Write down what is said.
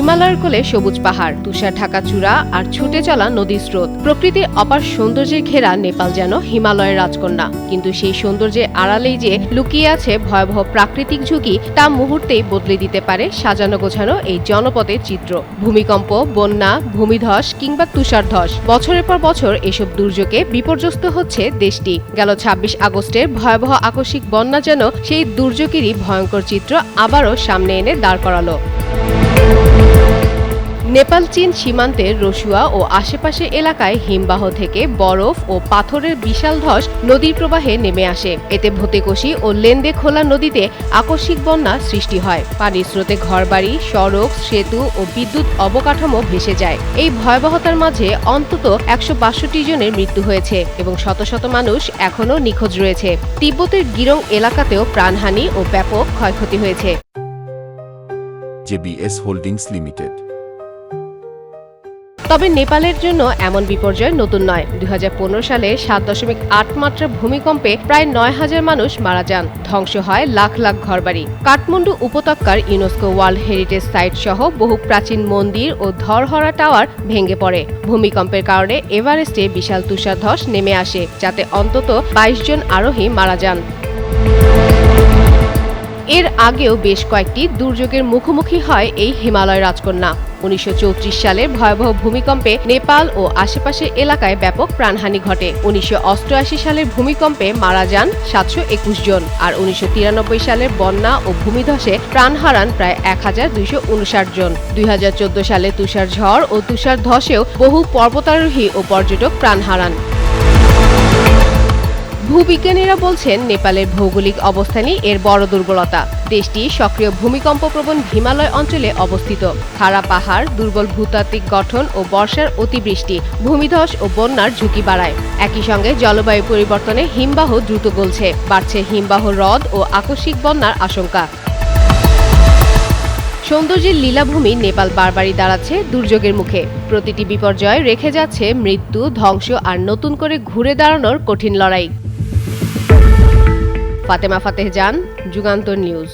হিমালয়ের কোলে সবুজ পাহাড়, তুষার ঢাকা চূড়া আর ছুটে চলা নদীর স্রোত। প্রকৃতির অপার সৌন্দর্যে ঘেরা নেপাল যেন হিমালয়ের রাজকন্যা, কিন্তু সেই সৌন্দর্যের আড়ালেই যে লুকিয়ে আছে ভয়াবহ প্রাকৃতিক ঝুঁকি, তা মুহূর্তেই বদলে দিতে পারে সাজানো গোছানো এই জনপদের চিত্র। ভূমিকম্প, বন্যা, ভূমিধস কিংবা তুষারধস, বছরের পর বছর এসব দুর্যোগে বিপর্যস্ত হচ্ছে দেশটি। গেল ২৬ আগস্টের ভয়াবহ আকস্মিক বন্যা যেন সেই দুর্যোগেরই ভয়ঙ্কর চিত্র আবারও সামনে এনে দাঁড় করালো। নেপাল চীন সীমান্তের রসুয়া ও আশেপাশের এলাকায় হিমবাহ থেকে বরফ ও পাথরের বিশাল ধস নদীর প্রবাহে নেমে আসে। এতে ভতেকশি ও লেন্দে খোলা নদীতে আকস্মিক বন্যা সৃষ্টি হয়। পানির স্রোতে ঘরবাড়ি, সড়ক, সেতু ও বিদ্যুৎ অবকাঠামো ভেসে যায়। এই ভয়াবহতার মাঝে অন্তত ১৬২ জনের মৃত্যু হয়েছে এবং শত শত মানুষ এখনও নিখোঁজ রয়েছে। তিব্বতের গিরং এলাকাতেও প্রাণহানি ও ব্যাপক ক্ষয়ক্ষতি হয়েছে। JBS holdings limited. তবে নেপালের জন্য এমন বিপর্যয় নতুন নয়। ২০১৫ সালে ৭.৮ মাত্রা ভূমিকম্পে প্রায় ৯,০০০ মানুষ মারা যান, ধ্বংস হয় লাখ লাখ ঘরবাড়ি। কাঠমান্ডু উপত্যকার ইউনেস্কো ওয়ার্ল্ড হেরিটেজ সাইট সহ বহু প্রাচীন মন্দির ও ধরহরা টাওয়ার ভেঙে পড়ে। ভূমিকম্পের কারণে এভারেস্টে বিশাল তুষারধস নেমে আসে, যাতে অন্তত ২২ জন আরোহী মারা যান। এর আগেও বেশ কয়েকটি দুর্যোগের মুখোমুখি হয় এই হিমালয় রাজকন্যা। ১৯৩৪ সালের ভয়াবহ ভূমিকম্পে নেপাল ও আশেপাশের এলাকায় ব্যাপক প্রাণহানি ঘটে। ১৯৮৮ সালের ভূমিকম্পে মারা যান ৭২১ জন, আর ১৯৯৩ সালের বন্যা ও ভূমিধসে প্রাণ হারান প্রায় ১,২৫৯ জন। ২০১৪ সালে তুষার ঝড় ও তুষার ধসেও বহু পর্বতারোহী ও পর্যটক প্রাণ হারান। ভূবিজ্ঞানীরা বলছেন, নেপালের ভৌগোলিক অবস্থানই এর বড় দুর্বলতা। দেশটি সক্রিয় ভূমিকম্পপ্রবণ হিমালয় অঞ্চলে অবস্থিত। খাড়া পাহাড়, দুর্বল ভূতাত্ত্বিক গঠন ও বর্ষার অতিবৃষ্টি ভূমিধস ও বন্যার ঝুঁকি বাড়ায়। একই সঙ্গে জলবায়ু পরিবর্তনে হিমবাহ দ্রুত গলছে, বাড়ছে হিমবাহ হ্রদ ও আকস্মিক বন্যার আশঙ্কা। সৌন্দর্যের লীলাভূমি নেপাল বারবারই দাঁড়াচ্ছে দুর্যোগের মুখে। প্রতিটি বিপর্যয় রেখে যাচ্ছে মৃত্যু, ধ্বংস আর নতুন করে ঘুরে দাঁড়ানোর কঠিন লড়াই। ফাতেমা ফাতেহ জান, যুগান্তর নিউজ।